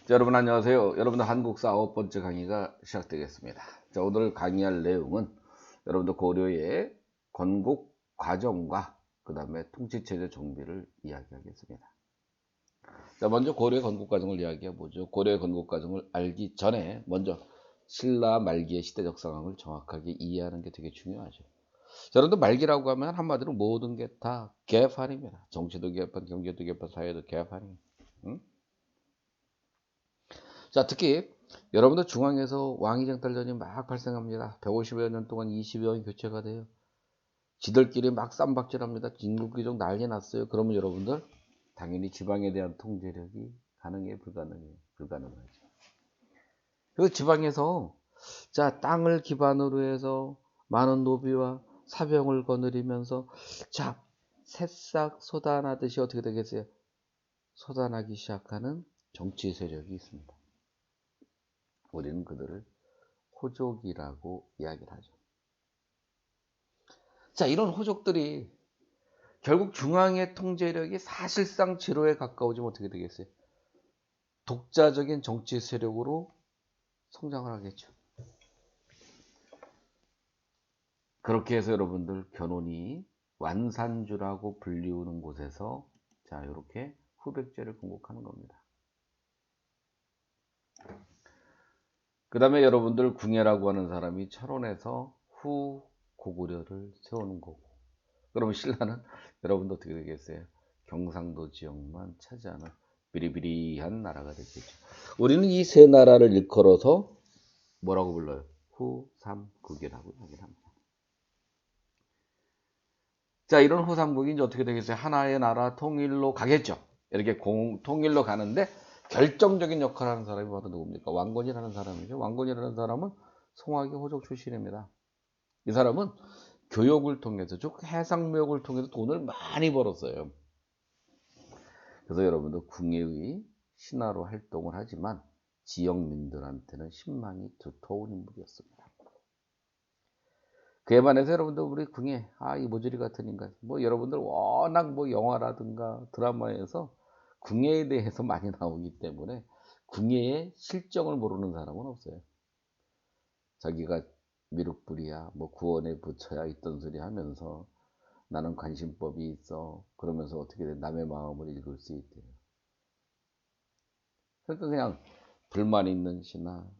자, 여러분 안녕하세요. 여러분들 한국사 9번째 강의가 시작되겠습니다. 자, 오늘 강의할 내용은 여러분들 고려의 건국 과정과 그 다음에 통치체제 정비를 이야기하겠습니다. 자, 먼저 고려의 건국 과정을 이야기해 보죠. 고려의 건국 과정을 알기 전에 먼저 신라 말기의 시대적 상황을 정확하게 이해하는 게 되게 중요하죠. 자, 여러분들 말기라고 하면 한마디로 모든 게 다 개판입니다. 정치도 개판, 경제도 개판, 사회도 개판입니다. 응? 자, 특히 여러분들 중앙에서 왕위쟁탈전이 막 발생합니다. 150여 년 동안 20여 년이 교체가 돼요. 지들끼리 막 쌈박질합니다. 진국귀족 난리 났어요. 그러면 여러분들 당연히 지방에 대한 통제력이 가능해, 불가능해? 불가능하죠. 그리고 지방에서 자, 땅을 기반으로 해서 많은 노비와 사병을 거느리면서 자, 새싹 솟아나듯이 어떻게 되겠어요? 솟아나기 시작하는 정치 세력이 있습니다. 우리는 그들을 호족이라고 이야기를 하죠. 자, 이런 호족들이 결국 중앙의 통제력이 사실상 제로에 가까워지면 어떻게 되겠어요? 독자적인 정치 세력으로 성장을 하겠죠. 그렇게 해서 여러분들 견훤이 완산주라고 불리우는 곳에서 자, 이렇게 후백제를 건국하는 겁니다. 그 다음에 여러분들 궁예라고 하는 사람이 철원에서 후 고구려를 세우는 거고, 그러면 신라는 여러분도 어떻게 되겠어요? 경상도 지역만 차지하는 비리비리한 나라가 되겠죠. 우리는 이 세 나라를 일컬어서 뭐라고 불러요? 후삼국이라고 이야기를 합니다. 자, 이런 후삼국이 이제 어떻게 되겠어요? 하나의 나라 통일로 가겠죠. 이렇게 통일로 가는데 결정적인 역할을 하는 사람이 바로 누굽니까? 왕건이라는 사람이죠. 왕건이라는 사람은 송악의 호족 출신입니다. 이 사람은 교역을 통해서, 즉 해상무역을 통해서 돈을 많이 벌었어요. 그래서 여러분들 궁예의 신하로 활동을 하지만 지역민들한테는 신망이 두터운 인물이었습니다. 그에 반해서 여러분들 우리 궁예, 이 모조리 같은 인간, 뭐 여러분들 워낙 뭐 영화라든가 드라마에서 궁예에 대해서 많이 나오기 때문에 궁예의 실정을 모르는 사람은 없어요. 자기가 미륵불이야, 뭐 구원의 부처야 있던 소리 하면서 나는 관심법이 있어. 그러면서 어떻게 돼? 남의 마음을 읽을 수 있대요. 그러니까 그냥 불만 있는 신앙,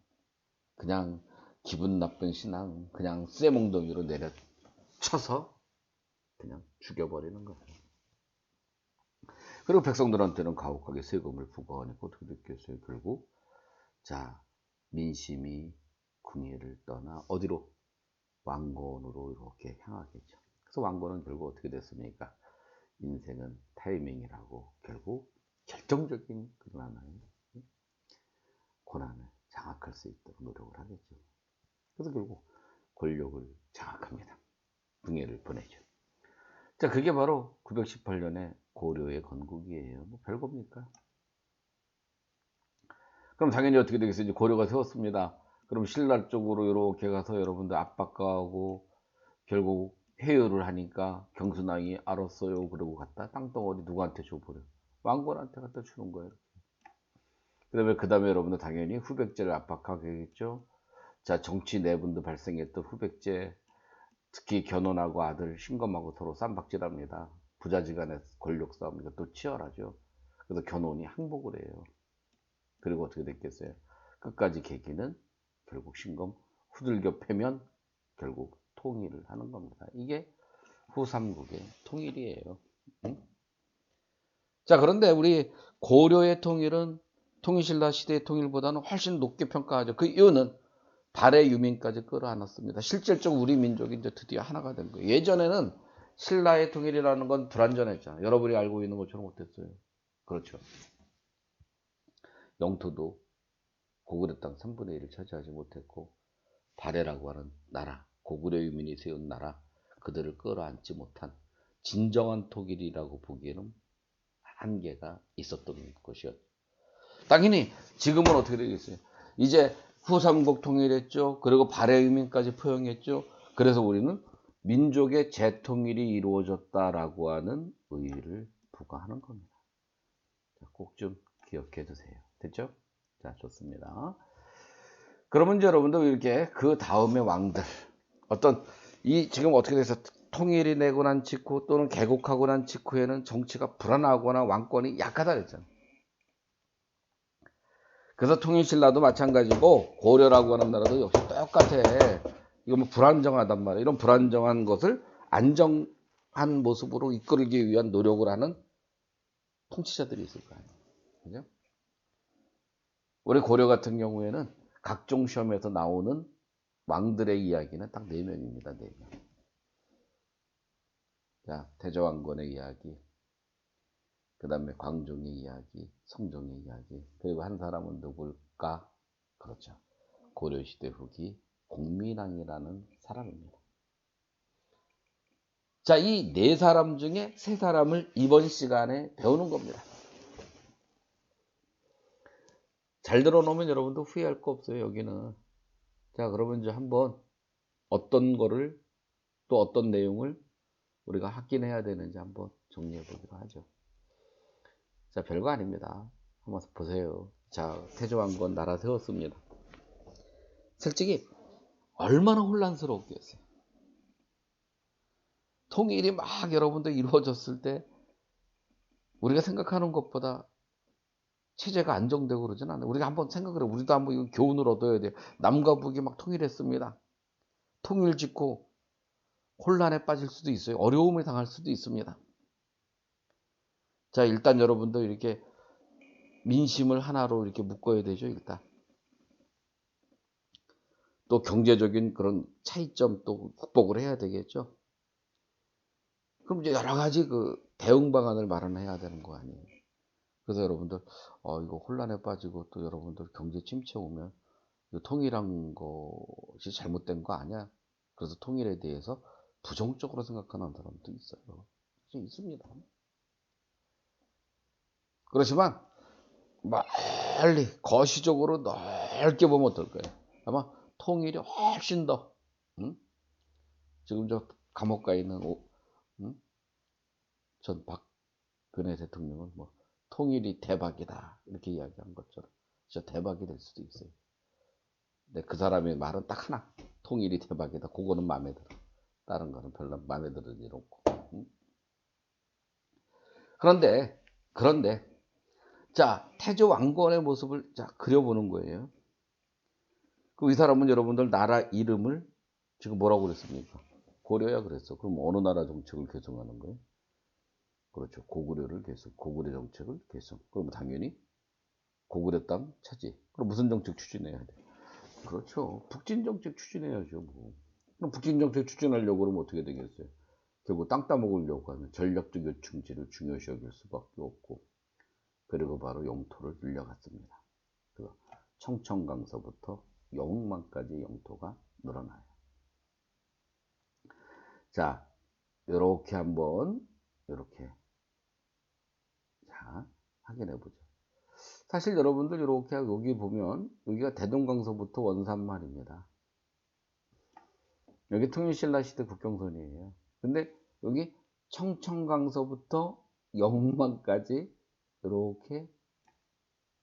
그냥 기분 나쁜 신앙, 그냥 쇠몽둥이로 내려쳐서 그냥 죽여버리는 거예요. 그리고 백성들한테는 가혹하게 세금을 부과하니까 어떻게 됐겠어요? 결국 자, 민심이 궁예를 떠나 어디로? 왕건으로 이렇게 향하겠죠. 그래서 왕건은 결국 어떻게 됐습니까? 인생은 타이밍이라고 결국 결정적인 그런 하나의 고난을 장악할 수 있도록 노력을 하겠죠. 그래서 결국 권력을 장악합니다. 궁예를 보내죠. 자, 그게 바로 918년에 고려의 건국이에요. 뭐 별겁니까? 그럼 당연히 어떻게 되겠어요? 이제 고려가 세웠습니다. 그럼 신라 쪽으로 이렇게 가서 여러분들 압박가하고 결국 회유를 하니까 경순왕이 알았어요. 그러고 갔다 땅덩어리 누구한테 줘버려? 왕건한테 갖다 주는 거예요. 그 다음에 여러분들 당연히 후백제를 압박하겠죠. 자, 정치 내분도 발생했던 후백제, 특히 견훤하고 아들 신검하고 서로 쌈박질합니다. 부자지간의 권력 싸움이 또 치열하죠. 그래서 견훤이 항복을 해요. 그리고 어떻게 됐겠어요? 끝까지 계기는 결국 신검 후들겨 패면 결국 통일을 하는 겁니다. 이게 후삼국의 통일이에요. 응? 자, 그런데 우리 고려의 통일은 통일신라 시대의 통일보다는 훨씬 높게 평가하죠. 그 이유는 발해 유민까지 끌어안았습니다. 실질적으로 우리 민족이 이제 드디어 하나가 된 거예요. 예전에는 신라의 통일이라는 건 불완전했잖아요. 여러분이 알고 있는 것처럼 어땠어요? 그렇죠. 영토도 고구려 땅 3분의 1을 차지하지 못했고 발해라고 하는 나라, 고구려 유민이 세운 나라, 그들을 끌어안지 못한 진정한 통일이라고 보기에는 한계가 있었던 것이었죠. 당연히 지금은 어떻게 되겠어요? 이제 후삼국 통일했죠. 그리고 발해 유민까지 포용했죠. 그래서 우리는 민족의 재통일이 이루어졌다라고 하는 의의를 부과하는 겁니다. 꼭 좀 기억해 두세요. 됐죠? 자, 좋습니다. 그러면 이제 여러분들 이렇게 그 다음에 왕들 어떤 이 지금 어떻게 돼서 통일이 되고 난 직후 또는 개국하고 난 직후에는 정치가 불안하거나 왕권이 약하다 그랬잖아요. 그래서 통일신라도 마찬가지고 고려라고 하는 나라도 역시 똑같아. 이거 뭐 불안정하단 말이에요. 이런 불안정한 것을 안정한 모습으로 이끌기 위한 노력을 하는 통치자들이 있을 거 아니에요. 그죠? 우리 고려 같은 경우에는 각종 시험에서 나오는 왕들의 이야기는 딱 4명입니다. 4명. 자, 태조왕건의 이야기, 그 다음에 광종의 이야기, 성종의 이야기, 그리고 한 사람은 누굴까? 그렇죠. 고려시대 후기 공민왕이라는 사람입니다. 자, 이 4사람 중에 3사람을 이번 시간에 배우는 겁니다. 잘 들어놓으면 여러분도 후회할 거 없어요, 여기는. 자, 그러면 이제 한번 어떤 거를 또 어떤 내용을 우리가 확인해야 되는지 한번 정리해 보기로 하죠. 자, 별거 아닙니다. 한번 보세요. 자, 태조왕건 나라 세웠습니다. 솔직히 얼마나 혼란스러웠겠어요. 통일이 막 여러분들 이루어졌을 때 우리가 생각하는 것보다 체제가 안정되고 그러진 않아요. 우리가 한번 생각을 해. 우리도 한번 이거 교훈을 얻어야 돼요. 남과 북이 막 통일했습니다. 통일 짓고 혼란에 빠질 수도 있어요. 어려움을 당할 수도 있습니다. 자, 일단 여러분들 이렇게 민심을 하나로 이렇게 묶어야 되죠, 일단. 또 경제적인 그런 차이점 또 극복을 해야 되겠죠. 그럼 이제 여러 가지 그 대응 방안을 마련해야 되는 거 아니에요. 그래서 여러분들, 이거 혼란에 빠지고 또 여러분들 경제 침체 오면 통일한 것이 잘못된 거 아니야? 그래서 통일에 대해서 부정적으로 생각하는 사람도 있어요. 있습니다. 그렇지만 멀리 거시적으로 넓게 보면 어떨 거예요? 아마 통일이 훨씬 더 지금 저 감옥 가 있는 전 박근혜 대통령은 뭐 통일이 대박이다 이렇게 이야기한 것처럼 진짜 대박이 될 수도 있어요. 근데 그 사람의 말은 딱 하나, 통일이 대박이다. 그거는 마음에 들어. 다른 거는 별로 마음에 들는 일 없고. 그런데 자, 태조 왕건의 모습을 자 그려보는 거예요. 그 이 사람은 여러분들 나라 이름을 지금 뭐라고 그랬습니까? 고려야 그랬어. 그럼 어느 나라 정책을 계승하는 거예요? 그렇죠. 고구려를 계승, 고구려 정책을 계승. 그럼 당연히 고구려 땅 차지. 그럼 무슨 정책 추진해야 돼? 그렇죠. 북진 정책 추진해야죠. 뭐. 그럼 북진 정책 추진하려고 그러면 어떻게 되겠어요? 결국 땅 따먹으려고 하면 전략적 요충지를 중요시 여길 수밖에 없고, 그리고 바로 영토를 늘려갔습니다. 그 청천강서부터 영흥만까지 영토가 늘어나요. 자, 이렇게 한번 이렇게 자 확인해 보죠. 사실 여러분들 이렇게 여기 보면 여기가 대동강서부터 원산말입니다. 여기 통일신라 시대 국경선이에요. 근데 여기 청천강서부터 영흥만까지 이렇게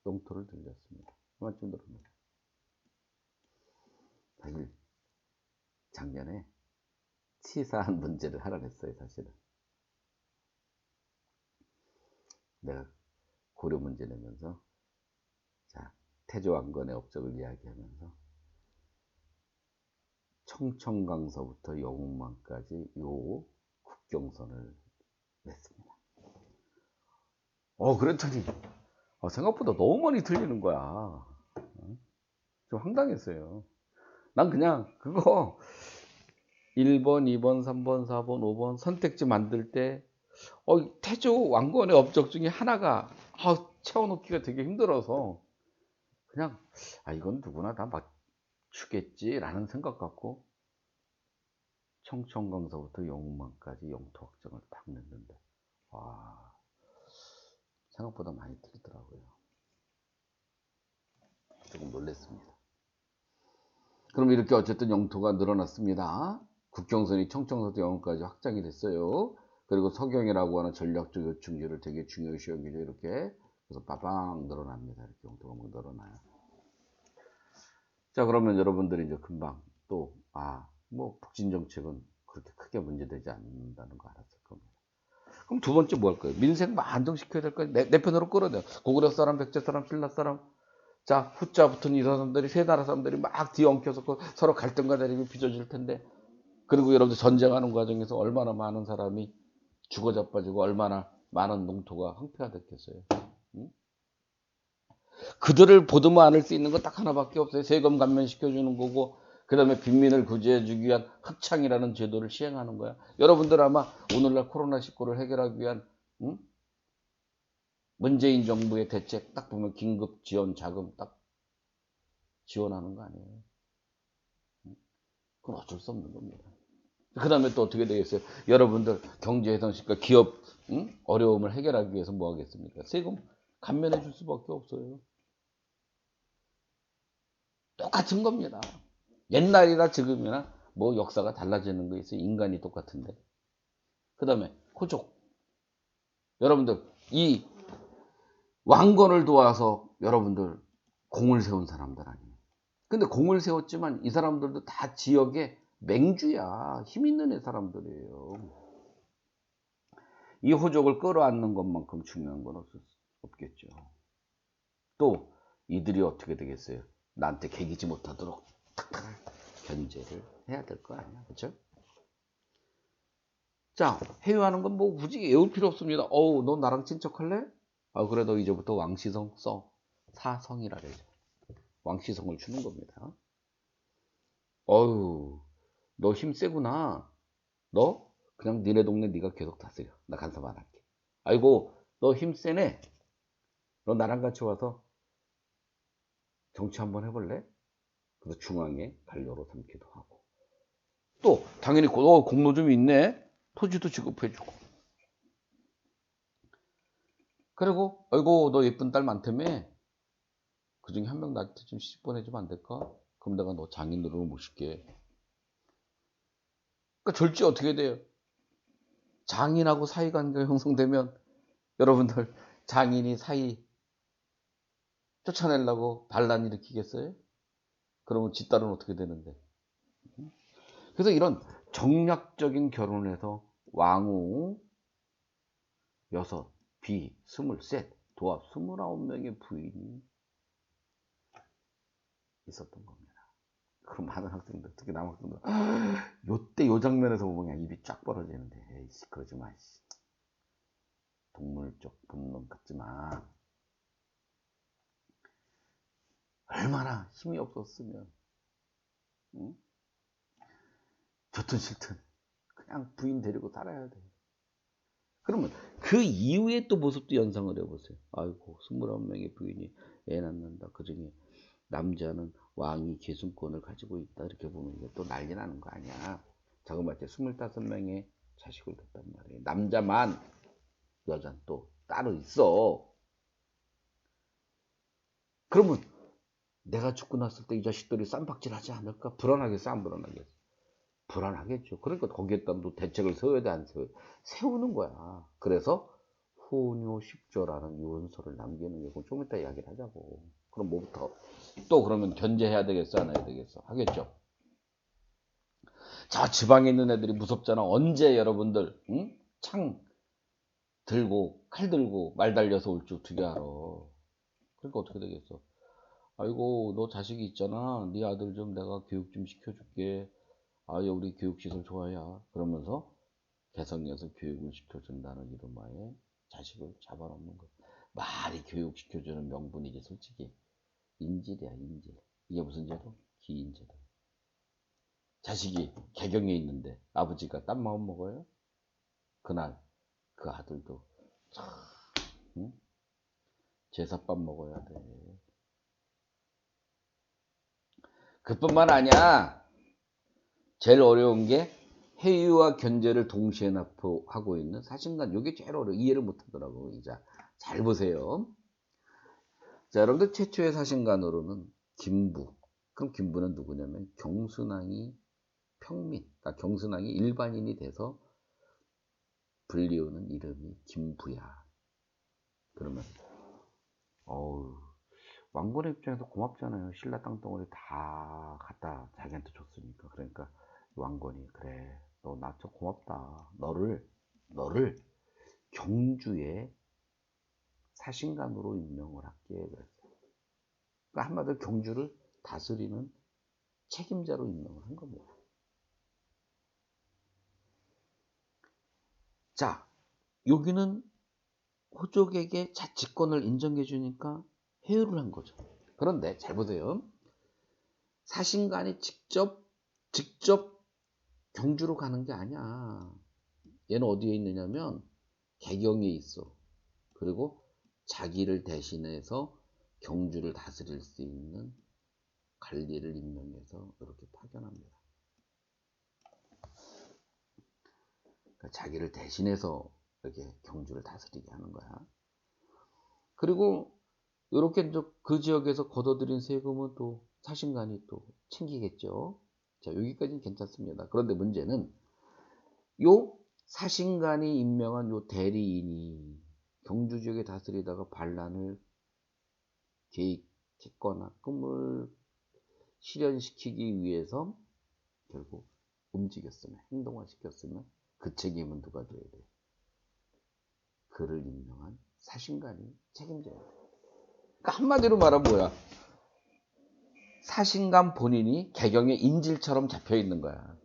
영토를 늘렸습니다. 그만큼 늘었네요. 사실 작년에 치사한 문제를 하나 냈어요. 사실은 내가 고려 문제 내면서 자 태조왕건의 업적을 이야기하면서 청천강서부터 영흥만까지 요 국경선을 냈습니다. 그랬더니 생각보다 너무 많이 틀리는 거야. 좀 황당했어요. 난 그냥 그거 1번, 2번, 3번, 4번, 5번 선택지 만들 때 태조 왕건의 업적 중에 하나가 채워놓기가 되게 힘들어서 그냥 이건 누구나 다 맞추겠지라는 생각 갖고 청천강서부터 영흥만까지 영토 확정을 딱 냈는데 와 생각보다 많이 틀리더라고요. 조금 놀랐습니다. 그럼 이렇게 어쨌든 영토가 늘어났습니다. 국경선이 청천서부터 영흥까지 확장이 됐어요. 그리고 서경이라고 하는 전략적 요충지를 되게 중요시 여기죠. 이렇게 그래서 빠방 늘어납니다. 이렇게 영토가 막 늘어나요. 자, 그러면 여러분들이 이제 금방 또, 뭐, 북진 정책은 그렇게 크게 문제되지 않는다는 거 알았을 겁니다. 그럼 두 번째 뭐 할 거예요? 민생 막 안정시켜야 될 거예요. 내 편으로 끌어내요. 고구려 사람, 백제 사람, 신라 사람. 자, 후자 붙은 이 사람들이, 세 나라 사람들이 막 뒤엉켜서 서로 갈등과 대립이 빚어질 텐데. 그리고 여러분들 전쟁하는 과정에서 얼마나 많은 사람이 죽어 자빠지고 얼마나 많은 농토가 황폐화됐겠어요. 응? 그들을 보듬어 안을 수 있는 건 딱 하나밖에 없어요. 세금 감면시켜주는 거고, 그 다음에 빈민을 구제해주기 위한 흑창이라는 제도를 시행하는 거야. 여러분들 아마 오늘날 코로나19를 해결하기 위한, 응? 문재인 정부의 대책 딱 보면 긴급 지원 자금 딱 지원하는 거 아니에요. 그건 어쩔 수 없는 겁니다. 그 다음에 또 어떻게 되겠어요? 여러분들 경제훼손시켜 기업 어려움을 해결하기 위해서 뭐 하겠습니까? 세금 감면해 줄 수밖에 없어요. 똑같은 겁니다. 옛날이나 지금이나 뭐 역사가 달라지는 거 있어요. 인간이 똑같은데. 그 다음에 호족. 여러분들 이 왕건을 도와서 여러분들 공을 세운 사람들 아니에요. 근데 공을 세웠지만 이 사람들도 다 지역의 맹주야. 힘 있는 애 사람들이에요. 이 호족을 끌어안는 것만큼 중요한 건 없겠죠. 또 이들이 어떻게 되겠어요? 나한테 개기지 못하도록 견제를 해야 될 거 아니야. 그렇죠? 자, 회유하는 건 뭐 굳이 외울 필요 없습니다. 너 나랑 친척할래? 그래 너 이제부터 왕시성 써. 사성이라 그러죠. 왕시성을 주는 겁니다. 너 힘 세구나. 너 그냥 니네 동네 네가 계속 다스려. 나 간섭 안 할게. 아이고 너 힘 세네. 너 나랑 같이 와서 정치 한번 해볼래? 그래서 중앙에 관료로 삼기도 하고. 또 당연히 공로 좀 있네. 토지도 지급해주고. 그리고 아이고 너 예쁜 딸 많다며. 그중에 한 명 나한테 좀 시집 보내주면 안 될까? 그럼 내가 너 장인으로 모실게. 그러니까 졸지 어떻게 돼요? 장인하고 사이관계가 형성되면 여러분들 장인이 사이 쫓아내려고 반란 일으키겠어요? 그러면 지 딸은 어떻게 되는데? 그래서 이런 정략적인 결혼을 해서 왕후 6, 비 23, 도합 29명의 부인이 있었던 겁니다. 그럼 많은 학생들, 특히 남학생들, 요때 요 장면에서 보면 그냥 입이 쫙 벌어지는데, 에이씨, 그러지 마, 동물적 본능 갖지 마. 얼마나 힘이 없었으면, 응? 좋든 싫든, 그냥 부인 데리고 살아야 돼. 그러면 그 이후에 또 모습도 연상을 해보세요. 아이고, 29명의 부인이 애 낳는다. 그 중에 남자는 왕이 계승권을 가지고 있다. 이렇게 보면 이게 또 난리 나는 거 아니야. 자그마치 25명의 자식을 뒀단 말이에요. 남자만, 여자는 또 따로 있어. 그러면 내가 죽고 났을 때 이 자식들이 쌈박질 하지 않을까? 불안하겠어? 안 불안하겠어? 불안하겠죠. 그러니까 거기에다 또 대책을 세워야 돼, 안 세워야 돼? 세우는 거야. 그래서 후뇨 10조라는 유언서를 남기는 게, 좀 이따 이야기를 하자고. 그럼 뭐부터? 또 그러면 견제해야 되겠어, 안 해야 되겠어? 하겠죠. 자, 지방에 있는 애들이 무섭잖아. 언제 여러분들, 응? 창 들고, 칼 들고, 말 달려서 올 줄 어떻게 알아. 그러니까 어떻게 되겠어? 아이고, 너 자식이 있잖아. 네 아들 좀 내가 교육 좀 시켜줄게. 우리 교육시설 좋아야. 그러면서 개성에서 교육을 시켜준다는 이름하에 자식을 잡아놓는 거. 말이 교육시켜주는 명분이지, 솔직히. 인질이야, 인질. 이게 무슨 제도? 기인제도. 자식이 개경에 있는데 아버지가 딴 마음 먹어요? 그날 그 아들도 참, 응? 제사밥 먹어야 돼. 그뿐만 아니야. 제일 어려운 게 회유와 견제를 동시에 납부하고 있는 사신간. 이게 제일 어려워. 이해를 못하더라고. 이자 잘 보세요. 자, 여러분들 최초의 사신간으로는 김부. 그럼 김부는 누구냐면 경순왕이 평민, 그러니까 경순왕이 일반인이 돼서 불리우는 이름이 김부야. 그러면 왕건의 입장에서 고맙잖아요. 신라 땅덩어리 다 갖다 자기한테 줬으니까. 그러니까 왕건이 그래, 너 나 좀 고맙다. 너를 경주의 사신관으로 임명을 할게. 그랬어요. 그러니까 한마디로 경주를 다스리는 책임자로 임명을 한 겁니다. 자, 여기는 호족에게 자치권을 인정해 주니까 회유를 한 거죠. 그런데 잘 보세요. 사신관이 직접 경주로 가는 게 아니야. 얘는 어디에 있느냐면 개경에 있어. 그리고 자기를 대신해서 경주를 다스릴 수 있는 관리를 임명해서 이렇게 파견합니다. 그러니까 자기를 대신해서 이렇게 경주를 다스리게 하는 거야. 그리고 이렇게 그 지역에서 걷어들인 세금은 또 사신관이 또 챙기겠죠. 자, 여기까지는 괜찮습니다. 그런데 문제는 요 사신관이 임명한 요 대리인이 경주 지역에 다스리다가 반란을 계획했거나 꿈을 실현시키기 위해서 결국 움직였으면, 행동화시켰으면 그 책임은 누가 져야 돼? 그를 임명한 사신관이 책임져야 돼. 그러니까 한마디로 말하면 뭐야? 사신관 본인이 개경의 인질처럼 잡혀 있는 거야.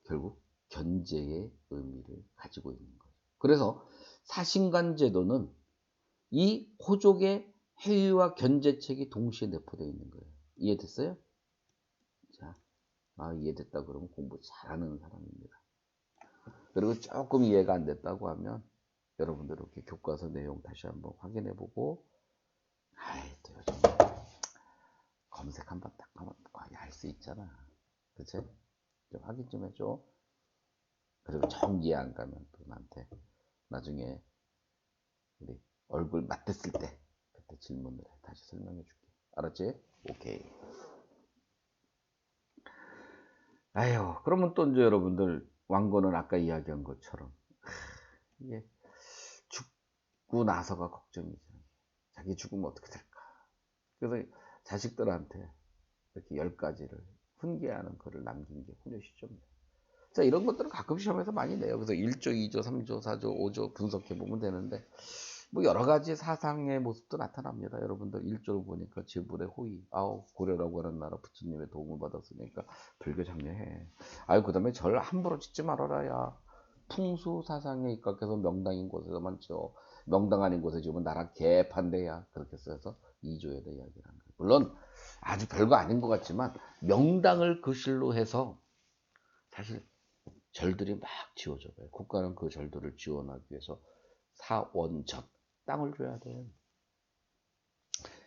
결국 견제의 의미를 가지고 있는 거죠. 그래서 사신관 제도는 이 호족의 해유와 견제책이 동시에 내포되어 있는 거예요. 이해됐어요? 자, 이해됐다 그러면 공부 잘하는 사람입니다. 그리고 조금 이해가 안 됐다고 하면 여러분들 이렇게 교과서 내용 다시 한번 확인해보고, 또 요즘 검색 한번 딱 하면 알 수 있잖아. 그치? 좀 확인 좀 해줘. 그리고 정 이해 안 가면 또 나한테 나중에 우리 얼굴 맞댔을 때 그때 질문을 해. 다시 설명해 줄게. 알았지? 오케이. 아유, 그러면 또 이제 여러분들 왕건은 아까 이야기한 것처럼 이게 죽고 나서가 걱정이죠. 자기 죽으면 어떻게 될까? 그래서 자식들한테 이렇게 10가지를 훈계하는 글을 남긴 게 훈요시조입니다. 자, 이런 것들은 가끔 시험에서 많이 내요. 그래서 1조, 2조, 3조, 4조, 5조 분석해 보면 되는데 뭐 여러 가지 사상의 모습도 나타납니다. 여러분들 1조를 보니까 지불의 호의. 고려라고 하는 나라 부처님의 도움을 받았으니까 불교 장려해. 그 다음에 절 함부로 짓지 말아라. 야. 풍수 사상에 입각해서 명당인 곳에서만 지어. 명당 아닌 곳에 지으면 나라 개판대야. 그렇게 써서 2조에다 이야기를 한 거예요. 물론 아주 별거 아닌 것 같지만 명당을 그 실로 해서 사실 절들이 막 지어져요. 국가는 그 절들을 지원하기 위해서 사원전 땅을 줘야 돼.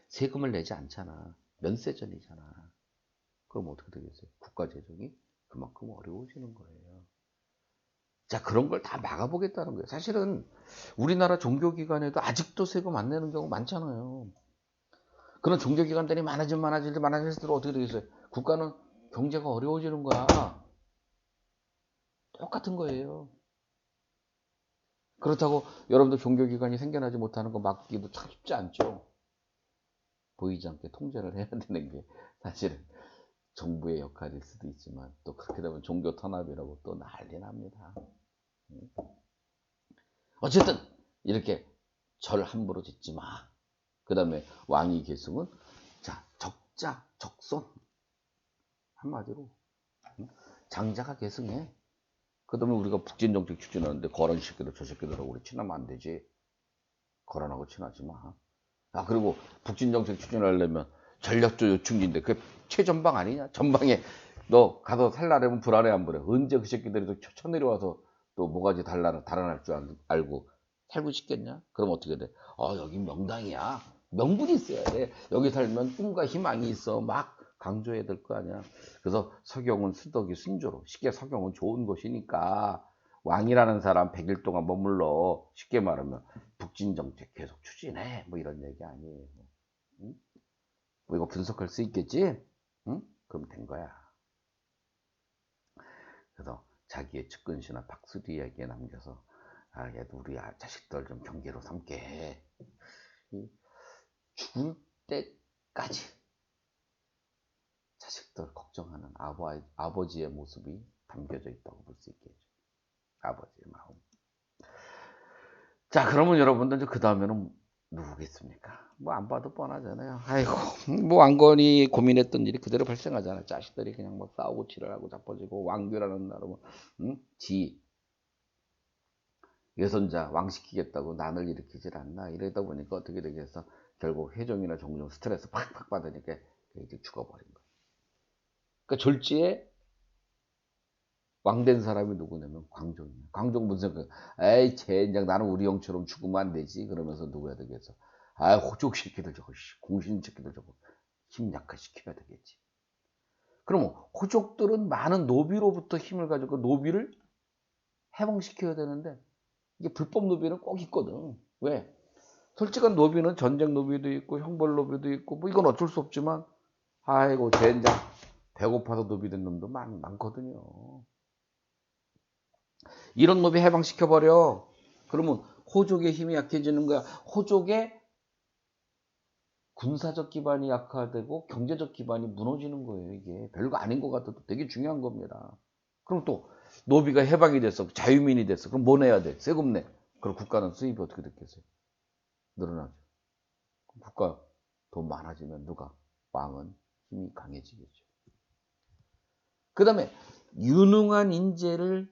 세금을 내지 않잖아. 면세전이잖아. 그럼 어떻게 되겠어요? 국가 재정이 그만큼 어려워지는 거예요. 자, 그런 걸 다 막아보겠다는 거예요. 사실은 우리나라 종교기관에도 아직도 세금 안 내는 경우 많잖아요. 그런 종교기관들이 많아질수록 어떻게 되겠어요? 국가는 경제가 어려워지는 거야. 똑같은 거예요. 그렇다고 여러분들 종교기관이 생겨나지 못하는 거 막기도 참 쉽지 않죠. 보이지 않게 통제를 해야 되는 게 사실은 정부의 역할일 수도 있지만 또 그렇게 되면 종교 탄압이라고 또 난리 납니다. 어쨌든 이렇게 절 함부로 짓지 마. 그 다음에 왕위 계승은 자, 적자, 적손. 한마디로 장자가 계승해. 그 다음에 우리가 북진정책 추진하는데 거란 새끼들 저 새끼들하고 우리 친하면 안 되지. 거란하고 친하지 마. 그리고 북진정책 추진하려면 전략적 요충지인데 그게 최전방 아니냐? 전방에 너 가서 살라려면 불안해 안 불안해? 언제 그 새끼들이 또 쳐내려와서 또 뭐가지 달아날 줄 알고 살고 싶겠냐? 그럼 어떻게 돼? 여기 명당이야. 명분이 있어야 돼. 여기 살면 꿈과 희망이 있어. 막 강조해야 될 거 아니야. 그래서 서경은 수덕이 순조로. 쉽게 서경은 좋은 곳이니까 왕이라는 사람 100일 동안 머물러. 쉽게 말하면 북진정책 계속 추진해. 뭐 이런 얘기 아니에요. 응? 뭐 이거 분석할 수 있겠지? 응? 그럼 된 거야. 그래서 자기의 측근신하 박수디 이야기에 남겨서 얘도 우리 자식들 좀 경계로 삼게 해. 죽을 때까지 자식들 걱정하는 아버지의 모습이 담겨져 있다고 볼 수 있겠죠. 아버지의 마음. 자, 그러면 여러분들 그 다음에는 누구겠습니까? 뭐 안 봐도 뻔하잖아요. 아이고, 뭐 왕건이 고민했던 일이 그대로 발생하잖아요. 자식들이 그냥 뭐 싸우고 치열하고 자빠지고 왕규라는 나로 지 외손자 왕시키겠다고 난을 일으키질 않나 이러다 보니까 어떻게 되겠어? 결국 회종이나 종종 스트레스 팍팍 받으니까 이제 죽어버린 거예요. 그러니까 졸지에 왕된 사람이 누구냐면 광종이에요. 광종 무슨 에이 젠장 나는 우리 형처럼 죽으면 안 되지 그러면서 누구 해야 되겠어? 호족 새끼들 저거 공신 새끼들 저거 힘 약화시켜야 되겠지. 그러면 호족들은 많은 노비로부터 힘을 가지고 노비를 해방시켜야 되는데 이게 불법 노비는 꼭 있거든. 왜? 솔직한 노비는 전쟁 노비도 있고 형벌 노비도 있고 뭐 이건 어쩔 수 없지만 아이고 젠장 배고파서 노비 된 놈도 많거든요. 이런 노비 해방시켜버려. 그러면 호족의 힘이 약해지는 거야. 호족의 군사적 기반이 약화되고 경제적 기반이 무너지는 거예요. 이게 별거 아닌 것 같아도 되게 중요한 겁니다. 그럼 또 노비가 해방이 됐어. 자유민이 됐어. 그럼 뭐 내야 돼? 세금 내. 그럼 국가는 수입이 어떻게 됐겠어요? 늘어나죠. 국가 돈 많아지면 누가? 왕은 힘이 강해지겠죠. 그 다음에 유능한 인재를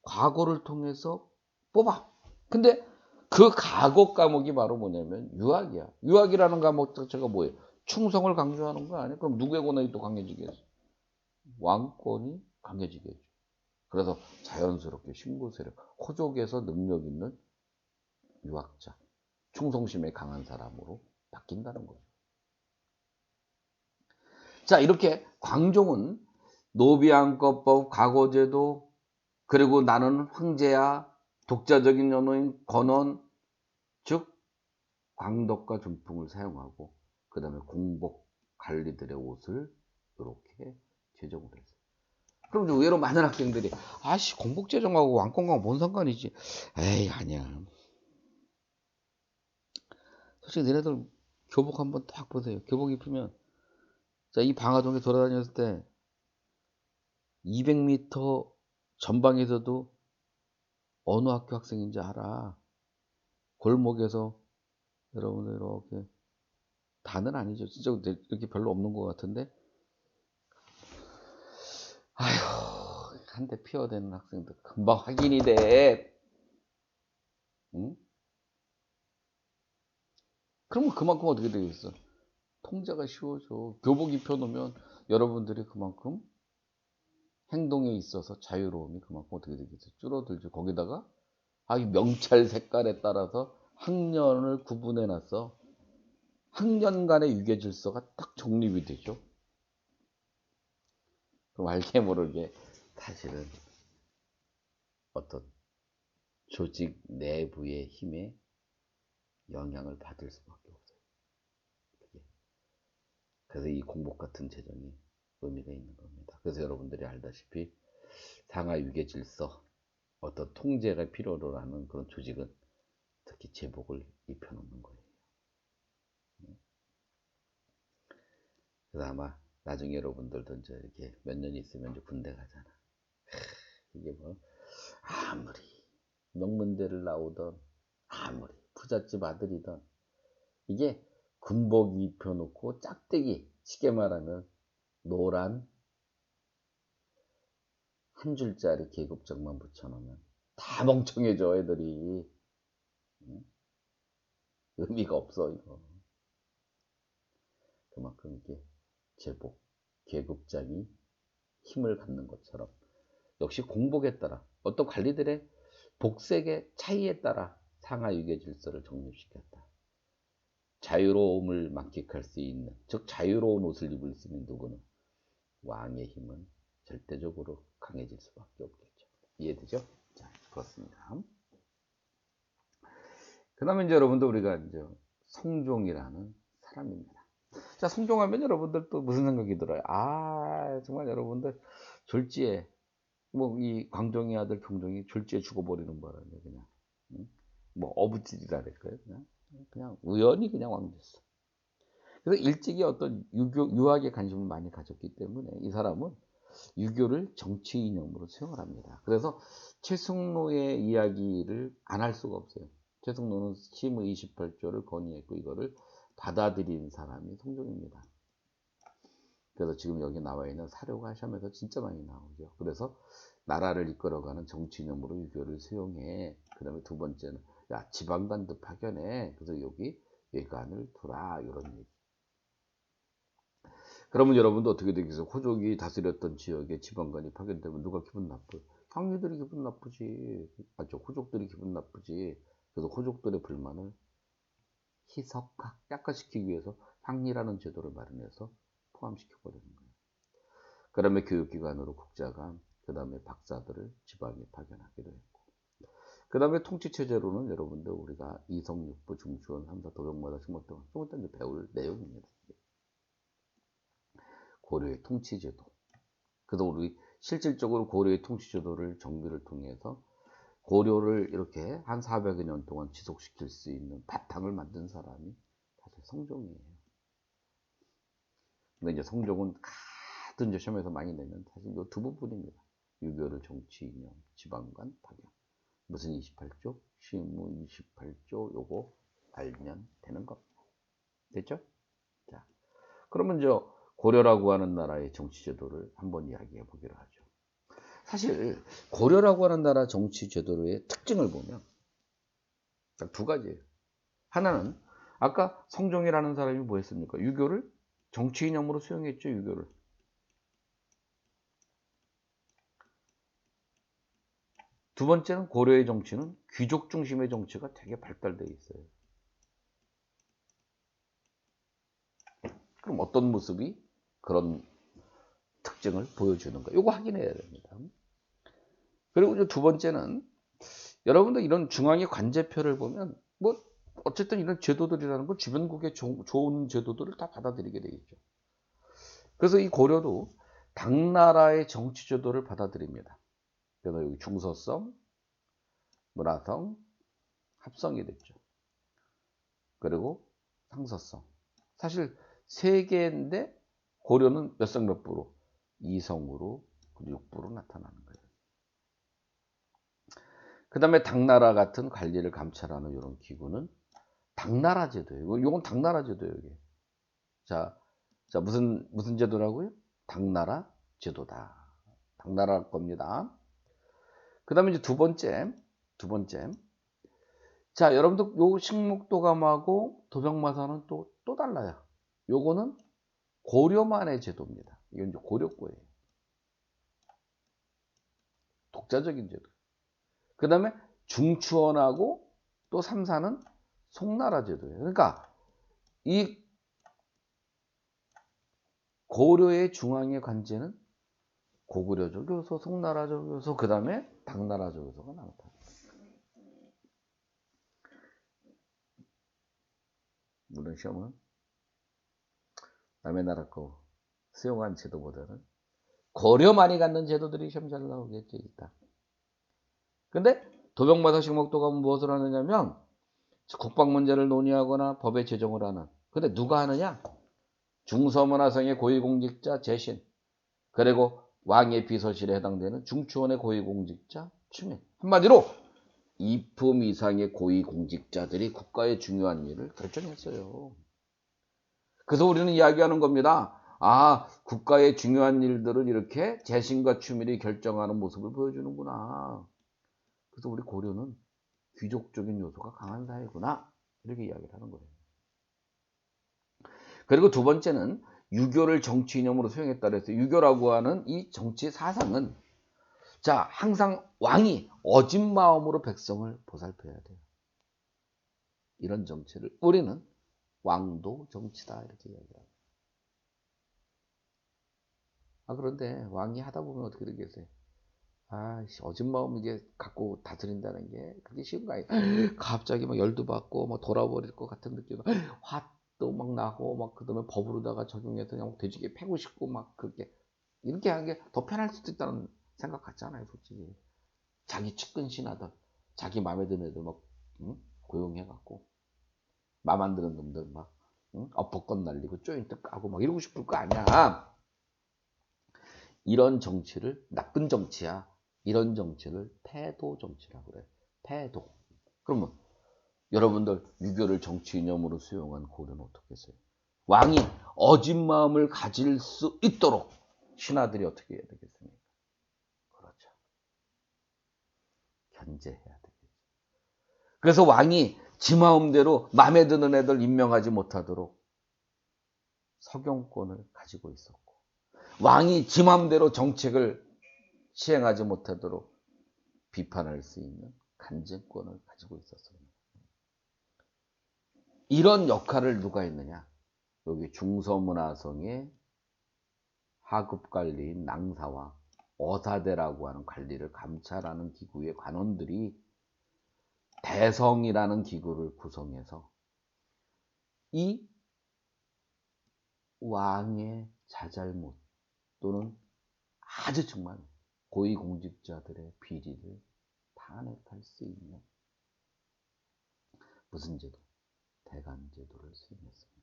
과거를 통해서 뽑아. 근데 그 과거 과목이 바로 뭐냐면 유학이야. 유학이라는 과목 자체가 뭐예요? 충성을 강조하는 거 아니야? 그럼 누구의 권한이 또 강해지겠어? 왕권이 강해지겠죠. 그래서 자연스럽게 신고 세력, 호족에서 능력 있는 유학자, 충성심에 강한 사람으로 바뀐다는 거죠. 자, 이렇게 광종은 노비안거법, 과거제도, 그리고 나는 황제야, 독자적인 연호인 건원, 즉 광덕과 준풍을 사용하고 그 다음에 공복 관리들의 옷을 이렇게 제정을 했어요. 그럼 의외로 많은 학생들이 아씨 공복 제정하고 왕권과 뭔 상관이지? 에이 아니야. 솔직히 너네들 교복 한번 딱 보세요. 교복 입으면 자, 이 방화동에 돌아다녔을 때 200m 전방에서도 어느 학교 학생인지 알아. 골목에서 여러분들 이렇게 다는 아니죠. 진짜 이렇게 별로 없는 것 같은데 아휴 한대 피워대는 학생들 금방 확인이 돼. 응? 그러면 그만큼 어떻게 되겠어? 통제가 쉬워져. 교복 입혀놓으면 여러분들이 그만큼 행동에 있어서 자유로움이 그만큼 어떻게 되겠어? 줄어들죠. 거기다가 이 명찰 색깔에 따라서 학년을 구분해놨어. 학년 간의 유계 질서가 딱 정립이 되죠. 그럼 알게 모르게 사실은 어떤 조직 내부의 힘에 영향을 받을 수밖에 없어요. 그래서 이 공복 같은 제정이 의미가 있는 겁니다. 그래서 여러분들이 알다시피 상하 유계 질서, 어떤 통제가 필요로 하는 그런 조직은 특히 제복을 입혀놓는 거예요. 그래서 아마 나중에 여러분들도 이제 이렇게 몇 년 있으면 이제 군대 가잖아. 이게 뭐 아무리 명문대를 나오던 아무리 부잣집 아들이던 이게 군복 입혀놓고 짝대기 쉽게 말하면 노란 한 줄짜리 계급장만 붙여놓으면 다 멍청해져 애들이. 의미가 없어 이거. 그만큼 이게 제복 계급장이 힘을 갖는 것처럼 역시 공복에 따라 어떤 관리들의 복색의 차이에 따라 상하 유계 질서를 정립시켰다. 자유로움을 만끽할 수 있는, 즉 자유로운 옷을 입을 수 있는 누구는 왕의 힘은 절대적으로 강해질 수밖에 없겠죠. 이해되죠? 자, 그렇습니다. 그 다음에 이제 여러분들 우리가 이제 성종이라는 사람입니다. 자, 성종하면 여러분들 또 무슨 생각이 들어요? 정말 여러분들 졸지에 뭐 이 광종의 아들 종종이 졸지에 죽어버리는 바람에 그냥 뭐 어부질이라 그럴까요? 그냥 우연히 그냥 왕 됐어. 그래서 일찍이 어떤 유학에 관심을 많이 가졌기 때문에 이 사람은 유교를 정치 이념으로 수용을 합니다. 그래서 최승로의 이야기를 안 할 수가 없어요. 최승로는 심의 28조를 건의했고 이거를 받아들인 사람이 성종입니다. 그래서 지금 여기 나와 있는 사료가 시험에서 진짜 많이 나오죠. 그래서 나라를 이끌어가는 정치 이념으로 유교를 수용해. 그 다음에 두 번째는 야 지방관도 파견해. 그래서 여기 예관을 두라 이런 얘기. 그러면 여러분도 어떻게 되겠어요? 호족이 다스렸던 지역에 지방관이 파견되면 누가 기분 나쁘? 형님들이 기분 나쁘지. 맞죠? 호족들이 기분 나쁘지. 그래서 호족들의 불만을 약화시키기 위해서 향리라는 제도를 마련해서 포함시켜버리는 거예요. 그 다음에 교육기관으로 국자관, 그 다음에 박사들을 지방에 파견하기도 했고. 그 다음에 통치체제로는 여러분들 우리가 이성육부, 중추원, 삼사, 도병마다 식목등 조금 이따 이제 배울 내용입니다. 고려의 통치제도. 그래서 우리 실질적으로 고려의 통치제도를 정비를 통해서 고려를 이렇게 한 400여 년 동안 지속시킬 수 있는 바탕을 만든 사람이 사실 성종이에요. 근데 이제 성종은 같은 이제 시험에서 많이 내는 사실 이 두 부분입니다. 유교를 정치 이념, 지방관 파견. 무슨 28조? 시무 28조 요거 알면 되는 겁니다. 됐죠? 자, 그러면 저 고려라고 하는 나라의 정치제도를 한번 이야기해 보기로 하죠. 사실 고려라고 하는 나라 정치제도의 특징을 보면 딱 두 가지예요. 하나는 아까 성종이라는 사람이 뭐 했습니까? 유교를 정치 이념으로 수용했죠. 유교를. 두 번째는 고려의 정치는 귀족 중심의 정치가 되게 발달되어 있어요. 그럼 어떤 모습이 그런 특징을 보여주는가? 이거 확인해야 됩니다. 그리고 이제 두 번째는 여러분들 이런 중앙의 관제표를 보면 뭐 어쨌든 이런 제도들이라는 건 주변국의 좋은 제도들을 다 받아들이게 되겠죠. 그래서 이 고려도 당나라의 정치 제도를 받아들입니다. 그래서 여기 중서성, 문화성, 합성이 됐죠. 그리고 상서성. 사실 세 개인데 고려는 몇 성 몇 부로? 2성으로 6부로 나타나는 거예요. 그 다음에 당나라 같은 관리를 감찰하는 이런 기구는 당나라 제도예요. 이건 당나라 제도예요. 이게. 자, 무슨 제도라고요? 당나라 제도다. 당나라 겁니다. 그 다음에 이제 두 번째. 자, 여러분들 요 식목도감하고 도병마사는 또 달라요. 요거는 고려만의 제도입니다. 이건 이제 고려 거예요. 독자적인 제도. 그 다음에 중추원하고 또 삼사는 송나라 제도예요. 그러니까 이 고려의 중앙의 관제는 고구려적 요소, 송나라적 요소, 그 다음에 당나라적 요소가 나타납니다. 물론 시험은 남의 나라 거 수용한 제도보다는 고려만이 갖는 제도들이 시험 잘 나오겠죠, 일단. 근데 도병마사 식목도가 무엇을 하느냐면 국방 문제를 논의하거나 법의 제정을 하는. 근데 누가 하느냐? 중서문화성의 고위공직자 재신, 그리고 왕의 비서실에 해당되는 중추원의 고위공직자 추민. 한마디로 2품 이상의 고위공직자들이 국가의 중요한 일을 결정했어요. 그래서 우리는 이야기하는 겁니다. 아, 국가의 중요한 일들을 이렇게 재신과 추민이 결정하는 모습을 보여주는구나. 그래서 우리 고려는 귀족적인 요소가 강한 사회구나. 이렇게 이야기를 하는 거예요. 그리고 두 번째는 유교를 정치 이념으로 수용했다 그래서 유교라고 하는 이 정치 사상은 자, 항상 왕이 어진 마음으로 백성을 보살펴야 돼요. 이런 정치를 우리는 왕도 정치다 이렇게 이야기합니다. 그런데 왕이 하다 보면 어떻게 되겠어요? 어진 마음 이게 갖고 다스린다는 게 그게 쉬운 거 아니에요. 갑자기 막 열도 받고 막 돌아버릴 것 같은 느낌, 화도 막 나고 막 그다음에 법으로다가 적용해서 그냥 돼지게 패고 싶고 막 그렇게 이렇게 하는 게 더 편할 수도 있다는 생각 같잖아요, 솔직히. 자기 측근 신하들 자기 마음에 드는 애들 막 고용해갖고 맘 안 드는 놈들 막 엎어껏 날리고 조인트 까고 막 이러고 싶을 거 아니야. 이런 정치를 나쁜 정치야. 이런 정치를 패도 정치라고 그래. 패도. 그러면 여러분들 유교를 정치 이념으로 수용한 고려는 어떻게 했어요? 왕이 어진 마음을 가질 수 있도록 신하들이 어떻게 해야 되겠습니까? 그렇죠. 견제해야 되겠죠. 그래서 왕이 지 마음대로 마음에 드는 애들 임명하지 못하도록 석용권을 가지고 있었고, 왕이 지 마음대로 정책을 시행하지 못하도록 비판할 수 있는 간증권을 가지고 있었습니다. 이런 역할을 누가 했느냐? 여기 중서문화성의 하급관리인 낭사와 어사대라고 하는 관리를 감찰하는 기구의 관원들이 대성이라는 기구를 구성해서 이 왕의 자잘못 또는 아주 정말 고위공직자들의 비리를 탄핵할 수 있는 무슨 제도? 대간제도를 수행했습니다.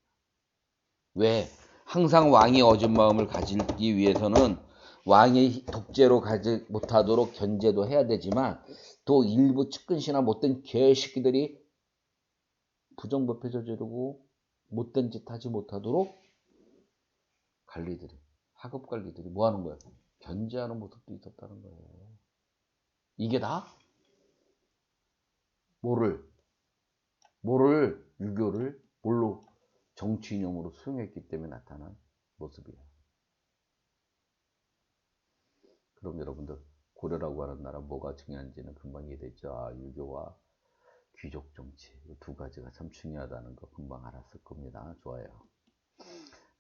왜? 항상 왕이 어진 마음을 가지기 위해서는 왕이 독재로 가지 못하도록 견제도 해야 되지만 또 일부 측근시나 못된 개새끼들이 부정부패 저지르고 못된 짓 하지 못하도록 관리들이, 하급 관리들이 뭐 하는 거야? 견제하는 모습도 있었다는 거예요. 이게 다 유교를 뭘로 정치 이념으로 수용했기 때문에 나타난 모습이에요. 그럼 여러분들 고려라고 하는 나라 뭐가 중요한지는 금방 이해됐죠. 아, 유교와 귀족 정치 두 가지가 참 중요하다는 거 금방 알았을 겁니다. 좋아요.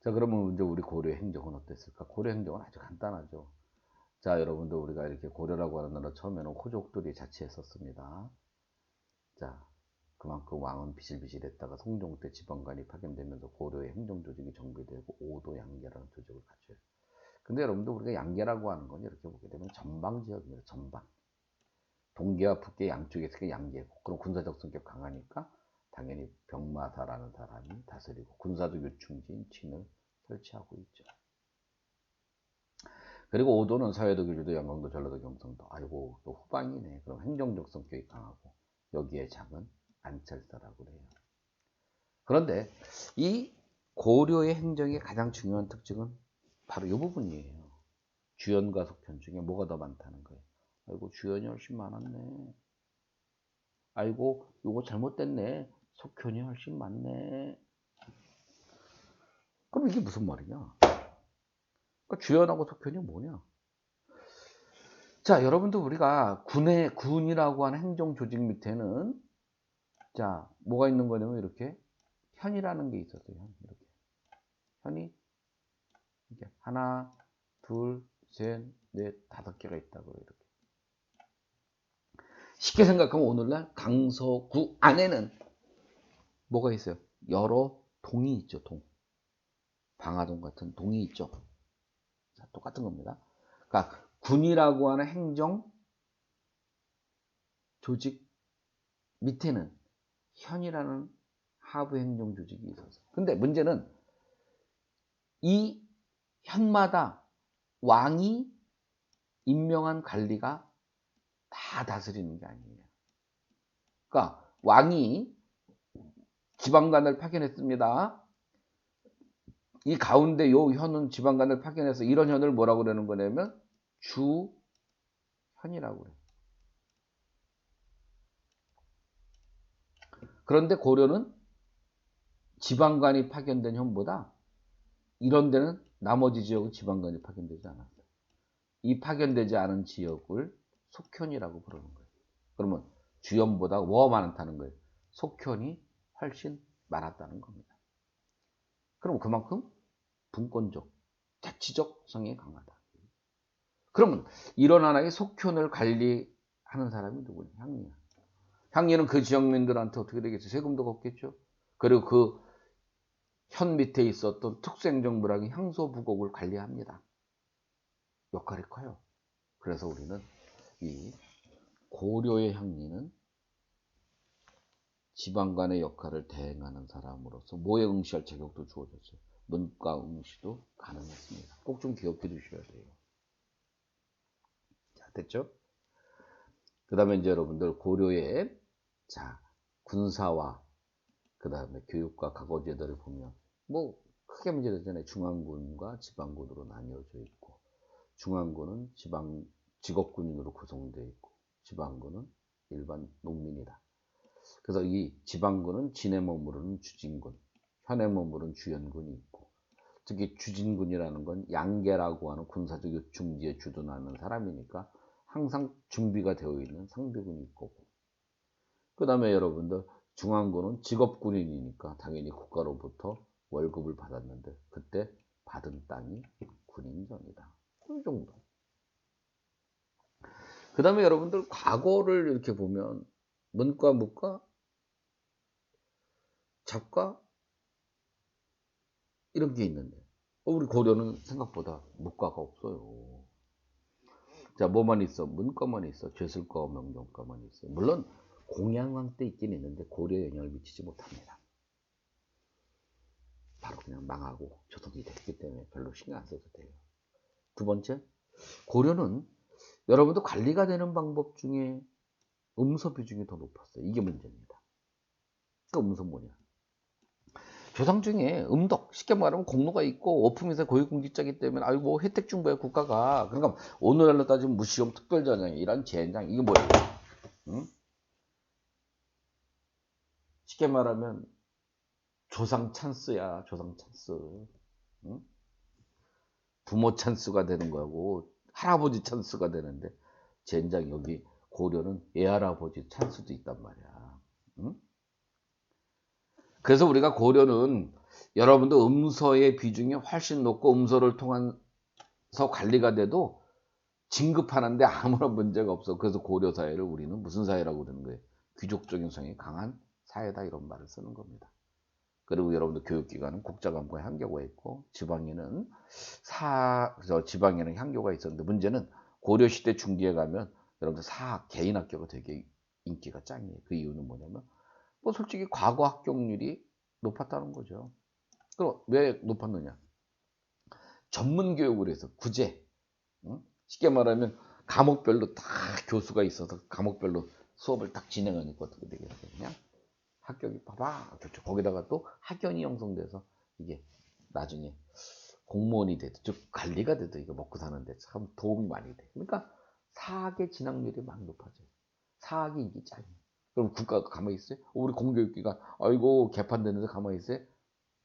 자, 그러면 이제 우리 고려 행정은 어땠을까? 고려 행정은 아주 간단하죠. 자, 여러분들 우리가 이렇게 고려라고 하는 나라 처음에는 호족들이 자치했었습니다. 자, 그만큼 왕은 비실비실했다가 성종 때 지방관이 파견되면서 고려의 행정조직이 정비되고 오도 양계라는 조직을 갖춰요. 근데 여러분들 우리가 양계라고 하는 건 이렇게 보게 되면 전방지역입니다. 전방. 동계와 북계 양쪽에서 양계고, 그럼 군사적 성격 강하니까 당연히 병마사라는 사람이 다스리고 군사적 요충지인 진을 설치하고 있죠. 그리고 오도는 서해도, 길주도, 영광도, 전라도, 경상도. 아이고 또 후방이네. 그럼 행정적 성격이 강하고 여기에 장은 안찰사라고 그래요. 그런데 이 고려의 행정의 가장 중요한 특징은 바로 이 부분이에요. 주연과 속편 중에 뭐가 더 많다는 거예요. 아이고 주연이 훨씬 많았네. 아이고 이거 잘못됐네. 속편이 훨씬 많네. 그럼 이게 무슨 말이냐? 그러니까 주연하고 속편이 뭐냐? 자, 여러분들 우리가 군이라고 하는 행정 조직 밑에는 자 뭐가 있는 거냐면 이렇게 현이라는 게 있었어요. 이렇게 현이 이렇게 하나, 둘, 셋, 넷, 5개가 있다고요. 이렇게 쉽게 생각하면 오늘날 강서구 안에는 뭐가 있어요? 여러 동이 있죠. 동. 방화동 같은 동이 있죠. 자, 똑같은 겁니다. 그러니까 군이라고 하는 행정 조직 밑에는 현이라는 하부 행정 조직이 있었어요. 근데 문제는 이 현마다 왕이 임명한 관리가 다 다스리는 게 아니에요. 그러니까 왕이 지방관을 파견했습니다. 이 가운데 요 현은 지방관을 파견해서 이런 현을 뭐라고 그러는 거냐면 주현이라고 그래요. 그런데 고려는 지방관이 파견된 현보다 이런 데는 나머지 지역은 지방관이 파견되지 않았어요. 이 파견되지 않은 지역을 속현이라고 부르는 거예요. 그러면 주현보다 뭐가 많다는 거예요. 속현이 훨씬 많았다는 겁니다. 그럼 그만큼 분권적, 자치적 성이 강하다. 그러면 이런 하나의 속현을 관리하는 사람이 누구냐? 향리야. 향리는 그 지역민들한테 어떻게 되겠죠? 세금도 걷겠죠. 그리고 그 현 밑에 있었던 특수행정부랑이 향소부곡을 관리합니다. 역할이 커요. 그래서 우리는 이 고려의 향리는 지방간의 역할을 대행하는 사람으로서 뭐에 응시할 자격도 주어졌어요. 문과 응시도 가능했습니다. 꼭 좀 기억해 두셔야 돼요. 자, 됐죠? 그 다음에 이제 여러분들 고려의 자 군사와 그 다음에 교육과 과거제도를 보면 뭐 크게 문제되잖아요. 중앙군과 지방군으로 나뉘어져 있고 중앙군은 직업군인으로 구성되어 있고 지방군은 일반 농민이다. 그래서 이 지방군은 진에 머무르는 주진군, 현에 머무르는 주연군이 있고 특히 주진군이라는 건 양계라고 하는 군사적 요충지에 주둔하는 사람이니까 항상 준비가 되어 있는 상비군이 있고 그 다음에 여러분들 중앙군은 직업군인이니까 당연히 국가로부터 월급을 받았는데 그때 받은 땅이 군인정이다. 그 정도. 그 다음에 여러분들 과거를 이렇게 보면 문과, 무과, 작과 이런 게 있는데 우리 고려는 생각보다 무과가 없어요. 자, 뭐만 있어? 문과만 있어. 죄술과와 명령과만 있어. 물론 공양왕 때 있긴 있는데 고려에 영향을 미치지 못합니다. 바로 그냥 망하고 조성이 됐기 때문에 별로 신경 안 써도 돼요. 두 번째, 고려는 여러분도 관리가 되는 방법 중에 음서 비중이 더 높았어요. 이게 문제입니다. 그 음서 뭐냐? 조상 중에 음덕, 쉽게 말하면 공로가 있고 어품에서 고위공직자이기 때문에 아이고 뭐 혜택 준 거야 국가가. 그러니까 오늘날로 따지면 무시용 특별전형 이런 젠장 이게 뭐야? 응? 쉽게 말하면 조상 찬스야, 조상 찬스. 응? 부모 찬스가 되는 거고 할아버지 찬스가 되는데 젠장 여기 고려는 애할아버지 찬스도 있단 말이야. 응? 그래서 우리가 고려는 여러분들 음서의 비중이 훨씬 높고 음서를 통해서 관리가 돼도 진급하는데 아무런 문제가 없어. 그래서 고려 사회를 우리는 무슨 사회라고 그러는 거예요? 귀족적인 성이 강한 사회다 이런 말을 쓰는 겁니다. 그리고 여러분들 교육기관은 국자감고에 한교가 있고 지방에는 지방에는 향교가 있었는데 문제는 고려시대 중기에 가면 여러분들 개인 학교가 되게 인기가 짱이에요. 그 이유는 뭐냐면 뭐 솔직히 과거 합격률이 높았다는 거죠. 그럼 왜 높았느냐? 전문 교육을 해서 구제, 응? 쉽게 말하면 과목별로 다 교수가 있어서 과목별로 수업을 딱 진행하니까 어떻게 되겠어요? 그냥 합격이 봐봐 좋죠. 거기다가 또 학연이 형성돼서 이게 나중에 공무원이 돼도 즉 관리가 돼도 이거 먹고 사는데 참 도움이 많이 돼. 그러니까 사학의 진학률이 막 높아져요. 사학이 인기 짱이에요. 그럼 국가가 가만히 있어요? 우리 공교육기관 아이고 개판되는데 가만히 있어요?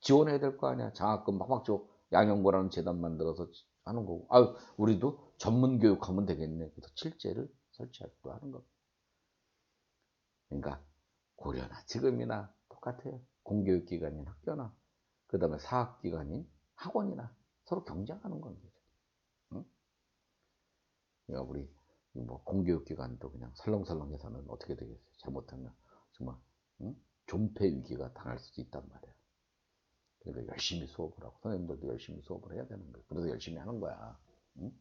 지원해야 될 거 아니야. 장학금 막 줘. 양형고라는 재단 만들어서 하는 거고. 아, 우리도 전문 교육하면 되겠네. 그래서 실제를 설치하기도 하는 겁니다. 그러니까 고려나 지금이나 똑같아요. 공교육기관인 학교나 그 다음에 사학기관인 학원이나 서로 경쟁하는 겁니다. 응? 그러니까 우리 뭐 공교육기관도 그냥 설렁설렁해서는 어떻게 되겠어요? 잘못하면 정말 응? 존폐 위기가 당할 수도 있단 말이에요. 그러니까 열심히 수업을 하고 선생님들도 열심히 수업을 해야 되는 거예요. 그래서 열심히 하는 거야. 응?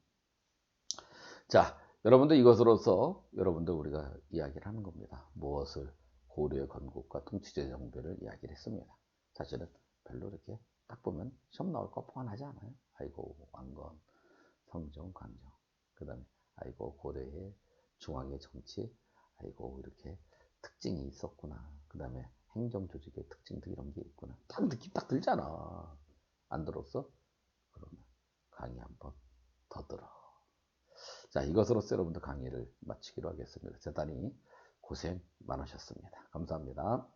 자, 여러분들 이것으로서 여러분들 우리가 이야기를 하는 겁니다. 무엇을 고려의 건국과 통치제 정비를 이야기를 했습니다. 사실은 별로 이렇게 딱 보면 시험 나올 거 뻔하지 않아요. 아이고 왕건, 성정, 관정, 그 다음에 아이고 고려의 중앙의 정치, 아이고 이렇게 특징이 있었구나. 그 다음에 행정조직의 특징도 이런 게 있구나. 딱 느낌 딱 들잖아. 안 들었어? 그러면 강의 한번 더 들어. 자, 이것으로서 여러분들 강의를 마치기로 하겠습니다. 대단히 고생 많으셨습니다. 감사합니다.